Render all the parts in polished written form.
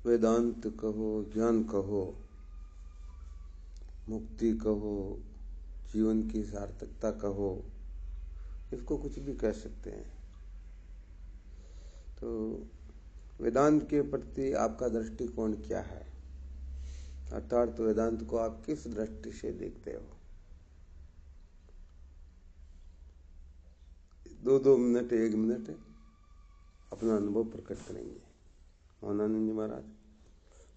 वेदांत कहो, ज्ञान कहो, मुक्ति कहो, जीवन की सार्थकता कहो, इसको कुछ भी कह सकते हैं। तो वेदांत के प्रति आपका दृष्टिकोण क्या है, अर्थात वेदांत को आप किस दृष्टि से देखते हो? 2 मिनट 1 मिनट अपना अनुभव प्रकट करेंगे। मोहनानंद जी महाराज,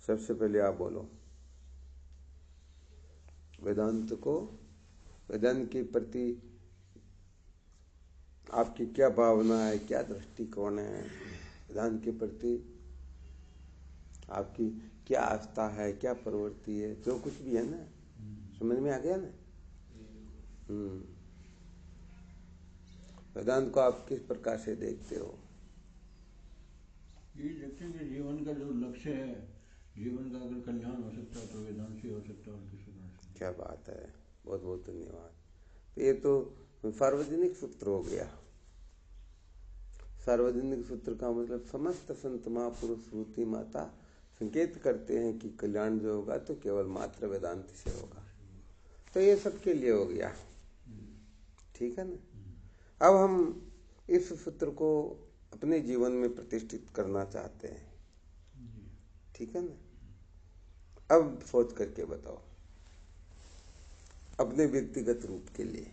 सबसे पहले आप बोलो, वेदांत के प्रति आपकी क्या भावना है, क्या दृष्टिकोण है? वेदांत के प्रति आपकी क्या आस्था है, क्या प्रवृत्ति है, जो कुछ भी है ना, समझ में आ गया ना? वेदांत को आप किस प्रकार से देखते हो? ये देखते हैं कि जीवन का जो लक्ष्य है, जीवन का अगर कल्याण हो सकता है तो वेदांत से हो सकता है और किसी प्रकार से। क्या बात है, बहुत बहुत धन्यवाद। ये तो सार्वजनिक सूत्र हो गया। सार्वजनिक सूत्र का मतलब समस्त संत महापुरुष श्रुति माता संकेत करते हैं कि कल्याण जो होगा तो केवल मात्र वेदांत से होगा। तो ये सबके लिए हो गया, ठीक है ना? अब हम इस सूत्र को अपने जीवन में प्रतिष्ठित करना चाहते हैं, ठीक है ना? अब सोच करके बताओ, अपने व्यक्तिगत रूप के लिए।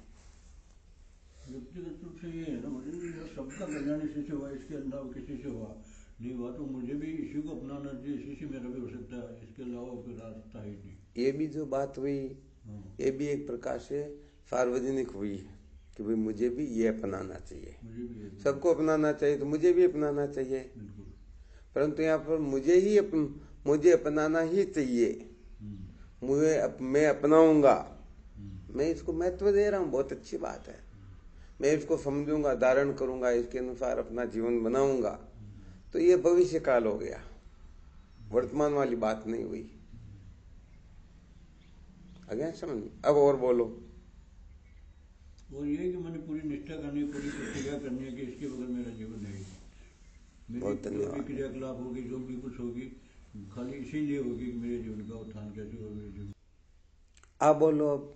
व्यक्तिगत रूप से ये है ना, मुझे सबका कल्याण इसी से हुआ, इसके अलावा किसी से हुआ नहीं हुआ, तो मुझे भी इसी को अपनाना चाहिए, इसी से मेरा भी हो सकता है, इसके अलावा कोई रास्ता ही नहीं। ये भी जो बात हुई, ये भी एक प्रकार से सार्वजनिक हुई कि भाई मुझे भी ये अपनाना चाहिए, सबको अपनाना चाहिए, तो मुझे भी अपनाना चाहिए। परंतु यहाँ पर मुझे अपनाना ही चाहिए, मैं अपनाऊंगा, मैं इसको महत्व दे रहा हूँ, बहुत अच्छी बात है। मैं इसको समझूंगा, धारण करूंगा, इसके अनुसार अपना जीवन बनाऊंगा, तो ये भविष्य काल हो गया, वर्तमान वाली बात नहीं हुई। अगेन समझ? अब और बोलो। और ये कि मैंने पूरी निष्ठा करनी है, पूरी प्रतिज्ञा करनी है कि इसके बगैर मेरा जीवन नहीं। बहुत धन्यवाद। जो भी क्रियाकलाप होगी, जो भी कुछ होगी, खाली इसीलिए होगी कि मेरे जीवन का उत्थान कैसे हो, मेरे जीवन। आप बोलो। अब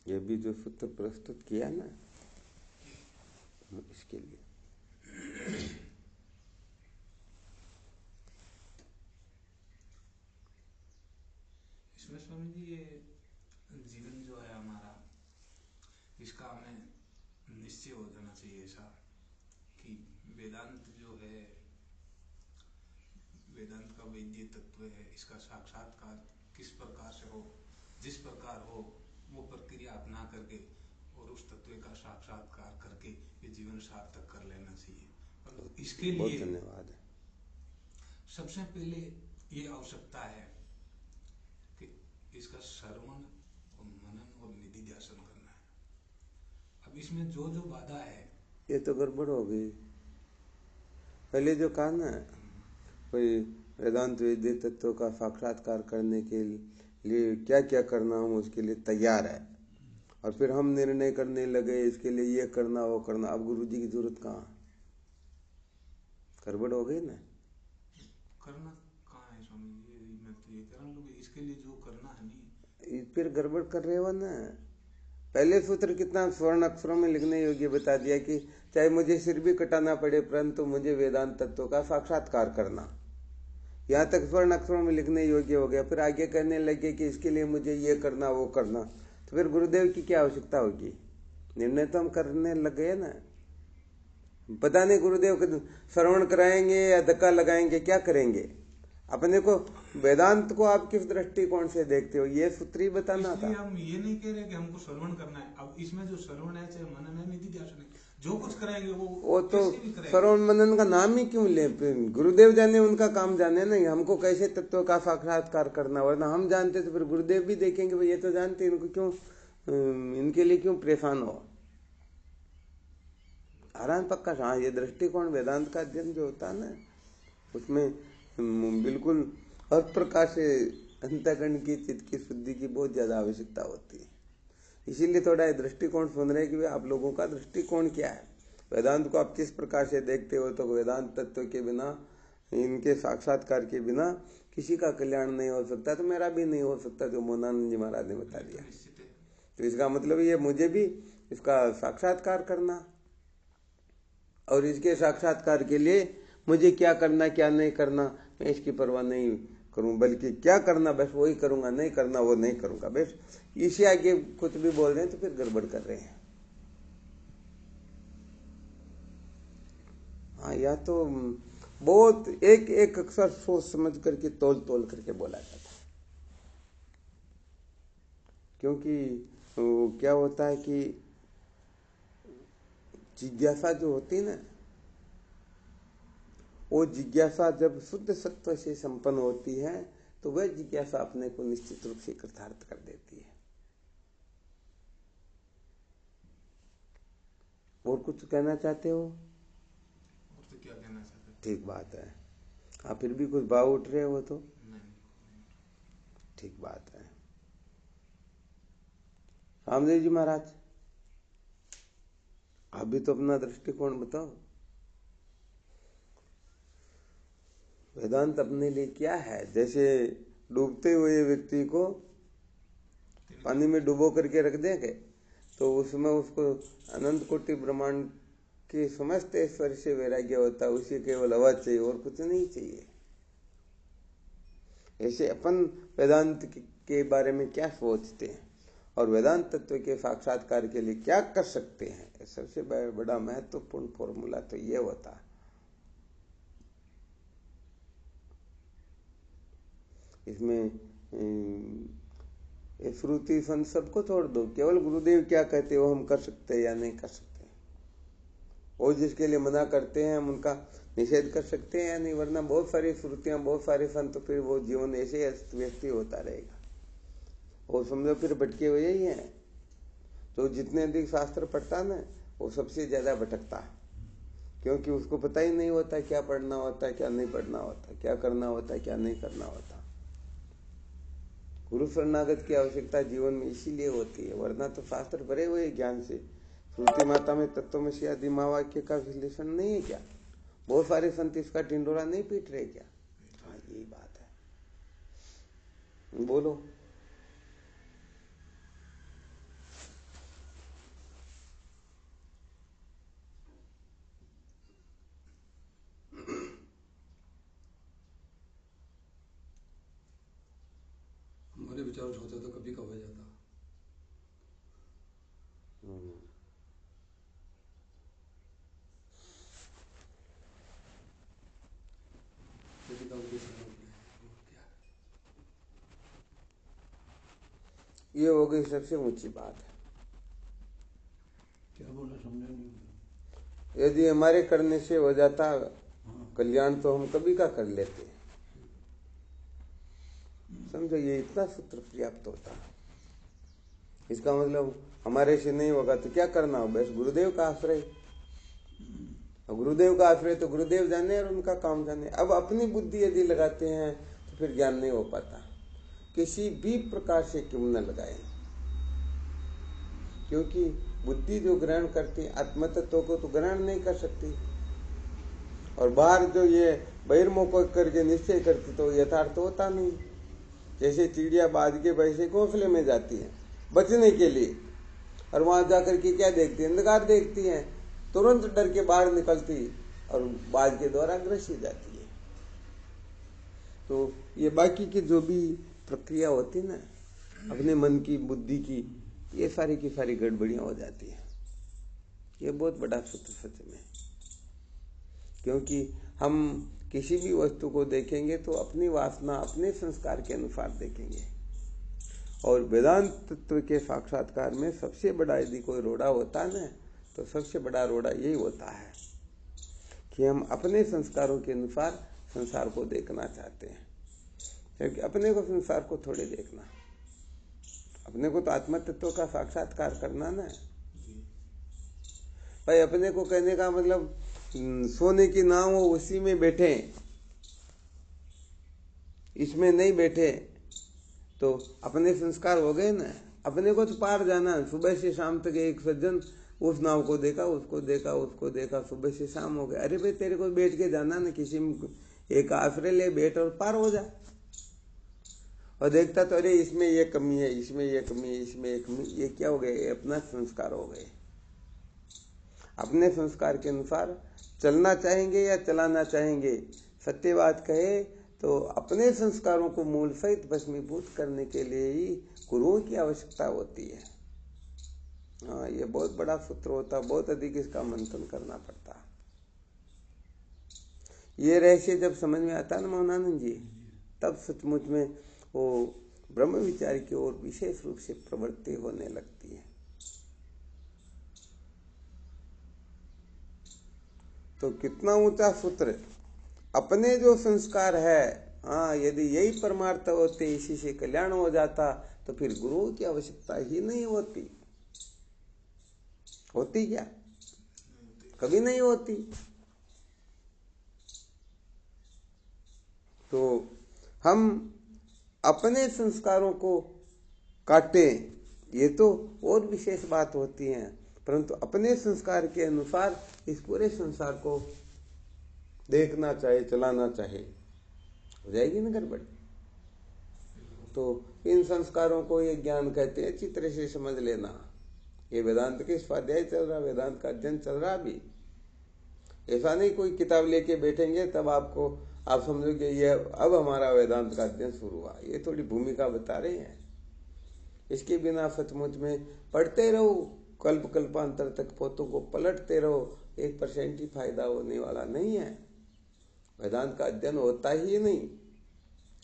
ये भी जो सूत्र प्रस्तुत किया ना, इसके लिए इसमें स्वामी जी, ये जीवन जो है हमारा, इसका हमें निश्चय हो जाना चाहिए ऐसा कि वेदांत जो है, वेदांत का वैद्य तत्व है, इसका साक्षात्कार किस प्रकार से हो, जिस प्रकार हो वो प्रक्रिया अपना करके और उस तत्व का साक्षात्कार करके ये जीवन सार्थक कर लेना चाहिए। और इसके लिए बहुत धन्यवाद। सबसे पहले ये आवश्यकता है कि इसका श्रवण और मनन और निधि ध्यान करना है। अब इसमें जो जो बाधा है, ये तो गड़बड़ हो गई। पहले जो कहा ना, कोई वेदांत वेद्य तत्व का साक्षात्कार करने के लिए क्या क्या करना हम उसके लिए तैयार है, और फिर हम निर्णय करने लगे इसके लिए ये करना वो करना। अब गुरु जी की जरूरत कहाँ? गड़बड़ हो गई ना। करना कहाँ है स्वामी जी? मैं तो ये कह रहा हूँ, इसके लिए जो करना है नहीं, फिर गड़बड़ कर रहे हो ना। पहले सूत्र कितना स्वर्ण अक्षरों में लिखने योग्य बता दिया कि चाहे मुझे सिर भी कटाना पड़े परंतु मुझे वेदांत तत्व का साक्षात्कार करना, यहाँ तक स्वर्ण अक्षरों में लिखने योग्य हो गया। फिर आगे कहने लगे कि इसके लिए मुझे ये करना वो करना, तो फिर गुरुदेव की क्या आवश्यकता होगी? निर्णय तो हम करने लग गए ना। पता नहीं गुरुदेव को श्रवण कराएंगे या धक्का लगाएंगे, क्या करेंगे? अपने को वेदांत को आप किस दृष्टिकोण से देखते हो, ये सूत्र ही बताना था। हम ये नहीं कह रहे कि हमको श्रवण करना है। अब इसमें जो श्रवण है, चाहे मनन है, निधि ध्यान है, जो कुछ कराएंगे वो तो श्रवण मनन का नाम ही क्यों ले? गुरुदेव जाने, उनका काम जाने ना, हमको कैसे तत्व का साक्षात्कार करना। वरना हम जानते तो फिर गुरुदेव भी देखेंगे, भाई ये तो जानते, इनको क्यों, इनके लिए क्यों परेशान हो? आराम पक्का। हाँ, ये दृष्टिकोण वेदांत का अध्ययन जो होता है ना, उसमें बिल्कुल हर प्रकार से अंतःकरण की, चित्त की शुद्धि की बहुत ज्यादा आवश्यकता होती है। इसीलिए थोड़ा दृष्टिकोण सुन रहे कि आप लोगों का दृष्टिकोण क्या है, वेदांत को आप किस प्रकार से देखते हो। तो वेदांत तत्व के बिना इनके साक्षात्कार के बिना किसी का कल्याण नहीं हो सकता, तो मेरा भी नहीं हो सकता, जो मोहनानंद जी महाराज ने बता दिया। तो इसका मतलब ये मुझे भी इसका साक्षात्कार करना, और इसके साक्षात्कार के लिए मुझे क्या करना क्या नहीं करना मैं इसकी परवाह नहीं करूं, बल्कि क्या करना बस वही करूंगा, नहीं करना वो नहीं करूंगा। बस इसी आगे कुछ भी बोल रहे हैं तो फिर गड़बड़ कर रहे हैं। हाँ, या तो बहुत एक एक अक्षर सोच समझ करके तोल तोल करके बोला जाता है, क्योंकि क्या होता है कि जिज्ञासा जो होती है ना, वो जिज्ञासा जब शुद्ध सत्व से संपन्न होती है तो वह जिज्ञासा अपने को निश्चित रूप से कृतार्थ कर देती है। और कुछ कहना चाहते हो? और तो क्या कहना चाहते हो? ठीक बात है। आप फिर भी कुछ भाव उठ रहे हो तो नहीं। ठीक बात है। रामदेव जी महाराज, आप भी तो अपना दृष्टिकोण बताओ। वेदांत अपने लिए क्या है? जैसे डूबते हुए व्यक्ति को पानी में डुबो करके रख देंगे तो उसमें उसको अनंत कोटि ब्रह्मांड के समस्त ऐश्वर्य से वैराग्य होता है, उसे केवल हवा चाहिए और कुछ नहीं चाहिए। ऐसे अपन वेदांत के बारे में क्या सोचते हैं और वेदांत तत्व के साक्षात्कार के लिए क्या कर सकते हैं, सबसे बड़ा महत्वपूर्ण फॉर्मूला तो ये होता है। इसमें श्रुति संत सबको छोड़ दो, केवल गुरुदेव क्या कहते हो हम कर सकते हैं या नहीं कर सकते, वो जिसके लिए मना करते हैं हम उनका निषेध कर सकते हैं या नहीं, वरना बहुत सारी श्रुतियां बहुत सारे संत, फिर वो जीवन ऐसे अस्त व्यस्त होता रहेगा। वो समझो फिर भटके हुए ही हैं। तो जितने अधिक शास्त्र पढ़ता ना वो सबसे ज्यादा भटकता, क्योंकि उसको पता ही नहीं होता क्या पढ़ना होता है क्या नहीं पढ़ना होता, क्या करना होता है क्या नहीं करना होता। गुरु शरणागत की आवश्यकता जीवन में इसीलिए होती है, वरना तो शास्त्र भरे हुए ज्ञान से। श्रुति माता में तत्वमसी आदि महावाक्य का विश्लेषण नहीं है क्या? बहुत सारे संत इसका टिंडोरा नहीं पीट रहे क्या? हाँ, यही बात है। बोलो। हमारे विचार होता तो कभी कब हो जाता। ये हो गई सबसे ऊंची बात है। क्या बोला समझा नहीं। यदि हमारे करने से हो जाता कल्याण तो हम कभी का कर लेते। समझो, ये इतना सूत्र पर्याप्त होता। इसका मतलब हमारे से नहीं होगा तो क्या करना हो, बस गुरुदेव का आश्रय। गुरुदेव का आश्रय तो गुरुदेव जाने और उनका काम जाने। अब अपनी बुद्धि यदि लगाते हैं तो फिर ज्ञान नहीं हो पाता, किसी भी प्रकार से क्यों न लगाए, क्योंकि बुद्धि जो ग्रहण करती आत्म तत्व को तो ग्रहण नहीं कर सकती, और बाहर जो ये बहिर्मुख करके निश्चय करती तो यथार्थ होता नहीं। जैसे चिड़िया बाज के वैसे घोंसले में जाती है बचने के लिए, और वहां जाकर के क्या देखती है, अंधकार देखती है, तुरंत डर के बाहर निकलती और बाज के द्वारा ग्रसित जाती है। तो ये बाकी की जो भी प्रक्रिया होती है ना अपने मन की बुद्धि की, ये सारी की सारी गड़बड़ियां हो जाती है। ये बहुत बड़ा सूत्र सच में, क्योंकि हम किसी भी वस्तु को देखेंगे तो अपनी वासना अपने संस्कार के अनुसार देखेंगे। और वेदांत तत्व के साक्षात्कार में सबसे बड़ा यदि कोई रोड़ा होता है ना, तो सबसे बड़ा रोड़ा यही होता है कि हम अपने संस्कारों के अनुसार संसार को देखना चाहते हैं, क्योंकि अपने को संसार को थोड़े देखना, अपने को तो आत्म तत्व का साक्षात्कार करना ना भाई। अपने को कहने का मतलब सोने की नाव हो उसी में बैठे, इसमें नहीं बैठे तो अपने संस्कार हो गए ना। अपने को तो पार जाना, सुबह से शाम तक एक सज्जन उस नाव को देखा, उसको देखा, उसको देखा, सुबह से शाम हो गया। अरे भाई तेरे को बैठ के जाना ना, किसी में एक आश्रय ले बैठ और पार हो जा। और देखता तो अरे इसमें ये कमी है, इसमें ये कमी है, इसमें ये कमी, ये क्या हो गए? अपना संस्कार हो गए। अपने संस्कार के अनुसार चलना चाहेंगे या चलाना चाहेंगे? सत्य बात कहे तो अपने संस्कारों को मूल सहित भस्मीभूत करने के लिए ही गुरुओं की आवश्यकता होती है। हाँ, ये बहुत बड़ा सूत्र होता, बहुत अधिक इसका मंथन करना पड़ता। ये रहस्य जब समझ में आता ना मोहनानंद जी, तब सचमुच में वो ब्रह्म विचार की ओर विशेष रूप से प्रवृत्ति होने लगती है। तो कितना ऊंचा सूत्र! अपने जो संस्कार है, हाँ, यदि यही परमार्थ होते, इसी से कल्याण हो जाता, तो फिर गुरुओं की आवश्यकता ही नहीं होती। होती क्या? कभी नहीं होती। तो हम अपने संस्कारों को काटें, ये तो और विशेष बात होती है, परंतु अपने संस्कार के अनुसार इस पूरे संसार को देखना चाहे, चलाना चाहे, हो जाएगी ना गड़बड़। तो इन संस्कारों को ये ज्ञान कहते हैं। अच्छी तरह से समझ लेना। ये वेदांत के स्वाध्याय चल रहा, वेदांत का अध्ययन चल रहा। अभी ऐसा नहीं कोई किताब लेके बैठेंगे तब आपको आप समझोगे ये अब हमारा वेदांत का अध्ययन शुरू हुआ। ये थोड़ी भूमिका बता रहे हैं। इसके बिना सचमुच में पढ़ते रहो, कल्प कल्पांतर तक पोतों को पलटते रहो, 1% ही फायदा होने वाला नहीं है। वेदांत का अध्ययन होता ही नहीं।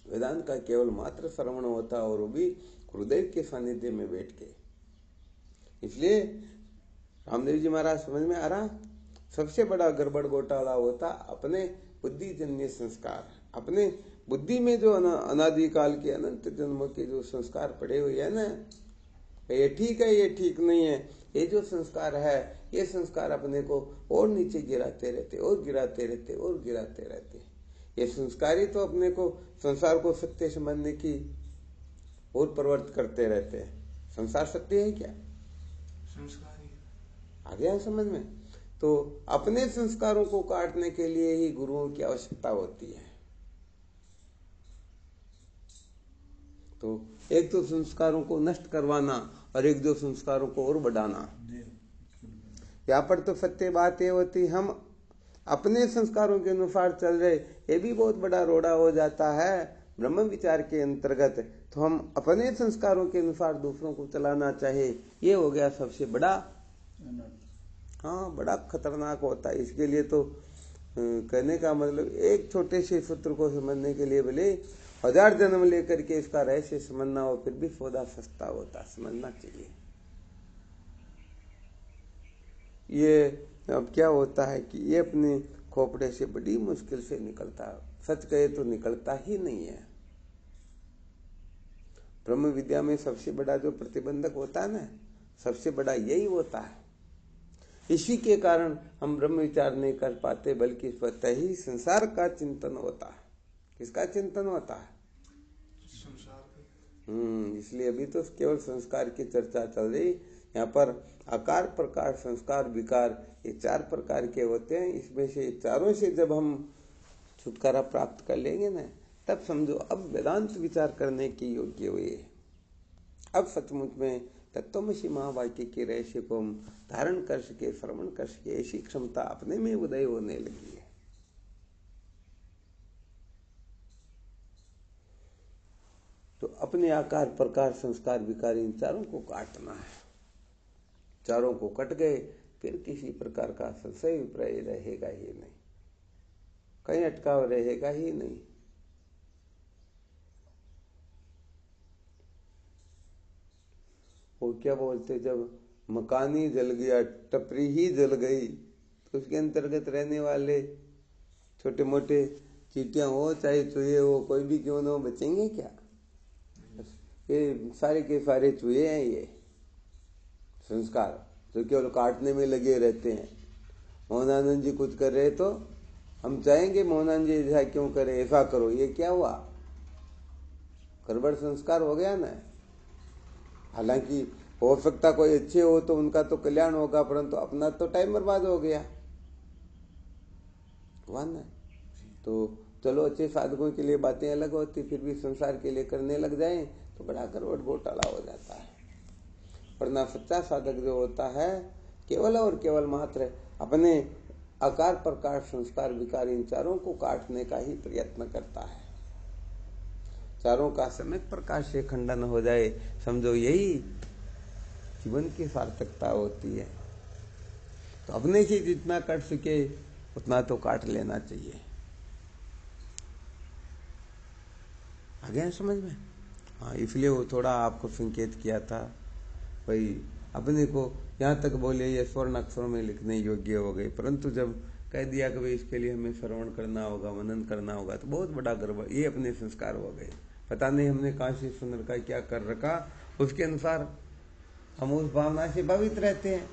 वेदांत का केवल मात्र श्रवण होता, और वो भी गुरुदेव के सानिध्य में बैठ के। इसलिए रामदेव जी महाराज समझ में आ रहा, सबसे बड़ा गड़बड़ घोटाला होता अपने बुद्धिजन्य संस्कार। अपने बुद्धि में जो अनादिकाल के अनंत जन्मों के जो संस्कार पड़े हुए हैं ना, ये ठीक है, ये ठीक नहीं है, ये जो संस्कार है, ये संस्कार अपने को और नीचे गिराते रहते, और गिराते रहते, और गिराते रहते। ये संस्कार ही तो अपने को संसार को सत्य समझने की और प्रवृत्त करते रहते हैं। संसार सत्य है क्या? संस्कार ही आ गया समझ में? तो अपने संस्कारों को काटने के लिए ही गुरुओं की आवश्यकता होती है। तो एक तो संस्कारों को नष्ट करवाना, और एक दो संस्कारों को और बढ़ाना। यहाँ पर तो सत्य बात ये होती, हम अपने संस्कारों के अनुसार चल रहे, ये भी बहुत बड़ा रोड़ा हो जाता है ब्रह्म विचार के अंतर्गत। तो हम अपने संस्कारों के अनुसार दूसरों को चलाना चाहे, ये हो गया सबसे बड़ा, हाँ, बड़ा खतरनाक होता है। इसके लिए तो कहने का मतलब, एक छोटे से सूत्र को समझने के लिए भले 1000 जन्म लेकर के इसका रहस्य समझना हो, फिर भी सौदा सस्ता होता, समझना चाहिए। ये अब क्या होता है कि ये अपने खोपड़े से बड़ी मुश्किल से निकलता है। सच कहे तो निकलता ही नहीं है। ब्रह्म विद्या में सबसे बड़ा जो प्रतिबंधक होता है ना, सबसे बड़ा यही होता है। इसी के कारण हम ब्रह्म विचार नहीं कर पाते, बल्कि स्वतः ही संसार का चिंतन होता है। किसका चिंतन होता है? संसार का। इसलिए अभी तो केवल संस्कार की चर्चा चल रही। यहाँ पर आकार, प्रकार, संस्कार, विकार, ये 4 प्रकार के होते हैं। इसमें से चारों से जब हम छुटकारा प्राप्त कर लेंगे ना, तब समझो अब वेदांत विचार करने की योग्य हुए। अब सचमुच में तत्वमसि महावाक्य के रहस्य को हम धारण कर सके, श्रवण कर सके, ऐसी क्षमता अपने में उदय होने लगी है। तो अपने आकार, प्रकार, संस्कार, विकार, इन चारों को काटना है। चारों को कट गए, फिर किसी प्रकार का संशय विपर्य रहेगा ही नहीं, कहीं अटकाव रहेगा ही नहीं। वो क्या बोलते, जब मकान ही जल गया, टपरी ही जल गई, तो उसके अंतर्गत रहने वाले छोटे मोटे चींटियां हो चाहे चूहे हो, कोई भी क्यों न हो, बचेंगे क्या? ये सारे के सारे चूहे हैं। ये संस्कार जो केवल काटने में लगे रहते हैं। मोहनानंद जी कुछ कर रहे तो हम चाहेंगे मोहनानंद जी ऐसा क्यों करे, ऐसा करो, ये क्या हुआ? गड़बड़ संस्कार हो गया ना। हालांकि हो सकता कोई अच्छे हो तो उनका तो कल्याण होगा, परंतु अपना तो टाइम बर्बाद हो गया, हुआ ना। तो चलो अच्छे साधकों के लिए बातें अलग होती, फिर भी संसार के लिए करने लग जाएं तो बड़ा गड़बड़ घोटाला हो जाता है। वरना सच्चा साधक जो होता है केवल और केवल मात्र अपने आकार प्रकार संस्कार विकार इन चारों को काटने का ही प्रयत्न करता है। चारों का सम्यक प्रकार से खंडन हो जाए, समझो यही जीवन की सार्थकता होती है। तो अपने से जितना कट सके उतना तो काट लेना चाहिए। आ गया समझ में? हाँ, इसलिए वो थोड़ा आपको संकेत किया था भाई अपने को यहाँ तक बोले ये स्वर्ण अक्षरों में लिखने योग्य हो गए, परंतु जब कह दिया कि भाई इसके लिए हमें श्रवण करना होगा, मनन करना होगा, तो बहुत बड़ा गड़बड़, ये अपने संस्कार हो गए। पता नहीं हमने कहाँ से सुन रखा, क्या कर रखा, उसके अनुसार हम उस भावना से भावित रहते हैं।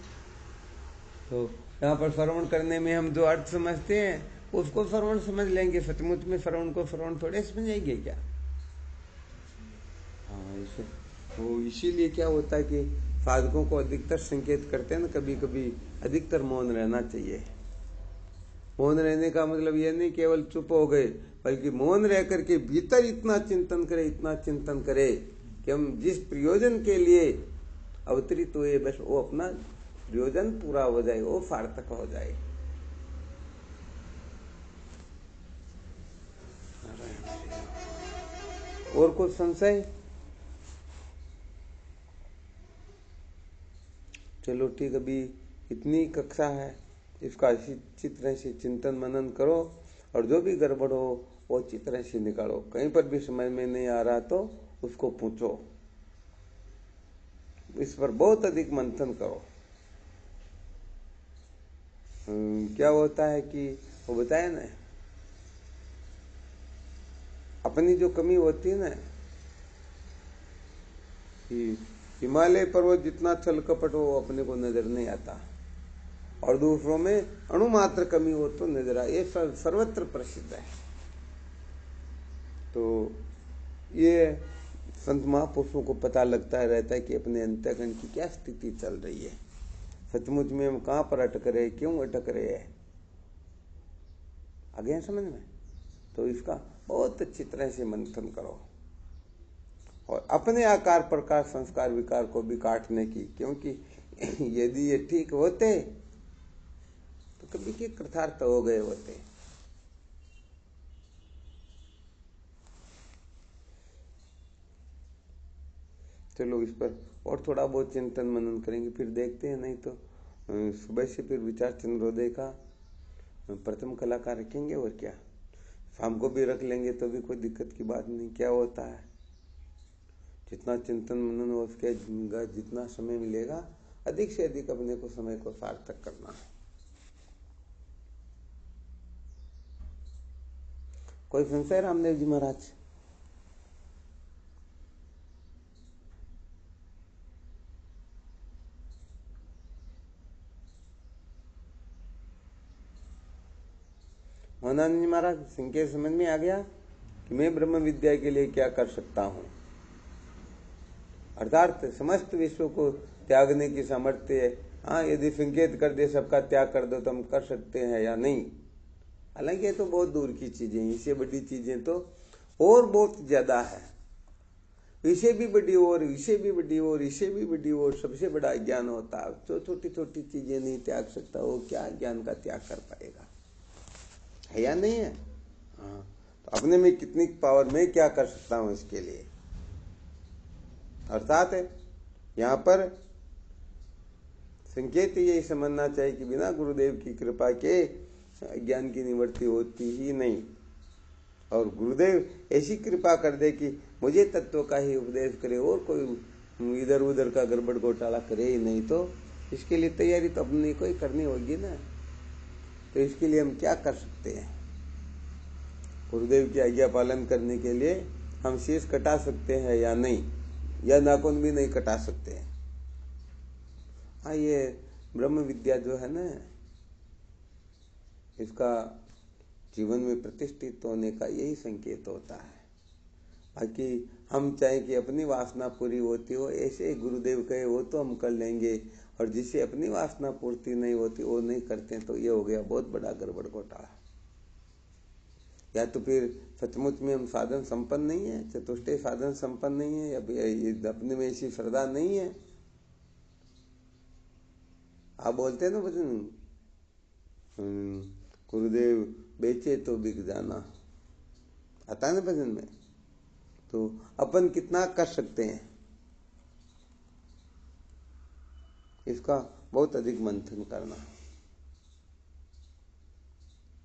तो यहाँ पर श्रवण करने में हम जो अर्थ समझते हैं उसको श्रवण समझ लेंगे, सचमुच में श्रवण को श्रवण थोड़े समझेंगे क्या? हाँ, इसे वो इसीलिए क्या होता है कि साधकों को अधिकतर संकेत करते हैं ना, कभी कभी अधिकतर मौन रहना चाहिए। मौन रहने का मतलब यह नहीं केवल चुप हो गए, बल्कि मौन रह करके भीतर इतना चिंतन करे, इतना चिंतन करे कि हम जिस प्रयोजन के लिए अवतरित हुए बस वो अपना प्रयोजन पूरा हो जाए, वो सार्थक हो जाए। और कुछ संशय? चलो ठीक, अभी इतनी कक्षा है, इसका अच्छी तरह से चिंतन मनन करो और जो भी गड़बड़ हो वो अच्छी तरह से निकालो। कहीं पर भी समझ में नहीं आ रहा तो उसको पूछो, इस पर बहुत अधिक मंथन करो। क्या होता है कि वो बताया ना, अपनी जो कमी होती है ना, कि हिमालय पर्वत जितना छल कपट हो अपने को नजर नहीं आता, और दूसरों में अणुमात्र कमी हो तो नजर आए, ये सर्वत्र प्रसिद्ध है। तो ये संत महापुरुषों को पता लगता रहता है कि अपने अंतःकरण की क्या स्थिति चल रही है, सचमुच में हम कहाँ पर अटक रहे, क्यों अटक रहे हैं। आ गया समझ में? तो इसका बहुत अच्छी तरह से मंथन करो और अपने आकार प्रकार संस्कार विकार को भी काटने की, क्योंकि यदि ये ठीक होते तो कभी के कृतार्थ हो गए होते। चलो इस पर और थोड़ा बहुत चिंतन मनन करेंगे, फिर देखते हैं, नहीं तो सुबह से फिर विचार चंद्रोदय का प्रथम कलाकार रखेंगे और क्या, शाम को भी रख लेंगे तो भी कोई दिक्कत की बात नहीं। क्या होता है, जितना चिंतन मनन हो उसके जितना समय मिलेगा अधिक से अधिक अपने को समय को सार्थक करना है। कोई संशय रामदेव जी महाराज? मोहनानंद जी महाराज, संकेत समझ में आ गया कि मैं ब्रह्म विद्या के लिए क्या कर सकता हूं, अर्थात समस्त विश्व को त्यागने की सामर्थ्य है। हाँ, यदि संकेत कर दे सबका त्याग कर दो तो हम कर सकते हैं या नहीं। हालांकि ये तो बहुत दूर की चीजें हैं, इससे बड़ी चीजें तो और बहुत ज्यादा है। इसे भी बड़ी और इसे भी बड़ी और इसे भी बड़ी और सबसे बड़ा ज्ञान होता है। जो छोटी छोटी चीजें नहीं त्याग सकता वो क्या ज्ञान का त्याग कर पाएगा, है या नहीं है? हाँ, तो अपने में कितनी पावर, मैं क्या कर सकता हूं इसके लिए। अर्थात यहाँ पर संकेत यही समझना चाहिए कि बिना गुरुदेव की कृपा के ज्ञान की निवृत्ति होती ही नहीं, और गुरुदेव ऐसी कृपा कर दे कि मुझे तत्व का ही उपदेश करे और कोई इधर उधर का गड़बड़ घोटाला करे ही नहीं, तो इसके लिए तैयारी तो अपनी कोई करनी होगी ना। तो इसके लिए हम क्या कर सकते हैं? गुरुदेव की आज्ञा पालन करने के लिए हम शीश कटा सकते हैं या नहीं, या नाखून भी नहीं कटा सकते हैं। हाँ, ये ब्रह्म विद्या जो है ना, इसका जीवन में प्रतिष्ठित होने का यही संकेत होता है। बाकी हम चाहे कि अपनी वासना पूरी होती हो, ऐसे गुरुदेव कहे वो तो हम कर लेंगे, और जिससे अपनी वासना पूर्ति नहीं होती वो नहीं करते, तो ये हो गया बहुत बड़ा गड़बड़ घोटाला। या तो फिर सचमुच में हम साधन संपन्न नहीं है, चतुष्टय साधन संपन्न नहीं है, या ये अपने में ऐसी श्रद्धा नहीं है। आप बोलते हैं ना भजन, गुरुदेव बेचे तो बिक जाना, आता है ना भजन में। तो अपन कितना कर सकते हैं, इसका बहुत अधिक मंथन करना।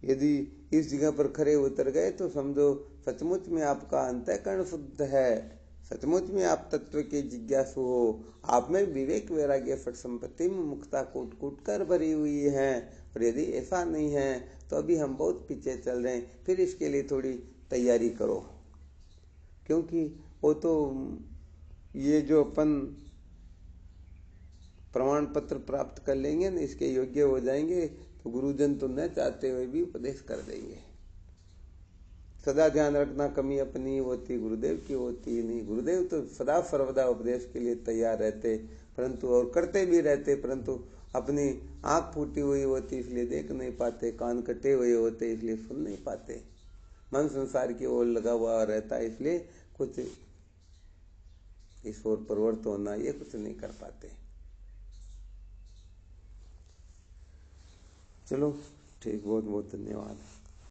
यदि इस जगह पर खरे उतर गए तो समझो सचमुच में आपका अंतःकरण शुद्ध है, सचमुच में आप तत्व के जिज्ञासु हो, आप में विवेक वैराग्य फट संपत्ति में मुक्ता कूट कूट कर भरी हुई है। और यदि ऐसा नहीं है तो अभी हम बहुत पीछे चल रहे हैं, फिर इसके लिए थोड़ी तैयारी करो। क्योंकि वो तो ये जो अपन प्रमाण पत्र प्राप्त कर लेंगे ना, इसके योग्य हो जाएंगे, तो गुरुजन तो न चाहते हुए भी उपदेश कर देंगे। सदा ध्यान रखना, कमी अपनी होती, गुरुदेव की होती नहीं। गुरुदेव तो सदा सर्वदा उपदेश के लिए तैयार रहते, परंतु और करते भी रहते, परंतु अपनी आंख फूटी हुई होती इसलिए देख नहीं पाते, कान कटे हुए होते इसलिए सुन नहीं पाते, मन संसार की ओर लगा हुआ रहता है, इसलिए कुछ इस ओर प्रवृत्त होना ये कुछ नहीं कर पाते। चलो ठीक, बहुत बहुत धन्यवाद।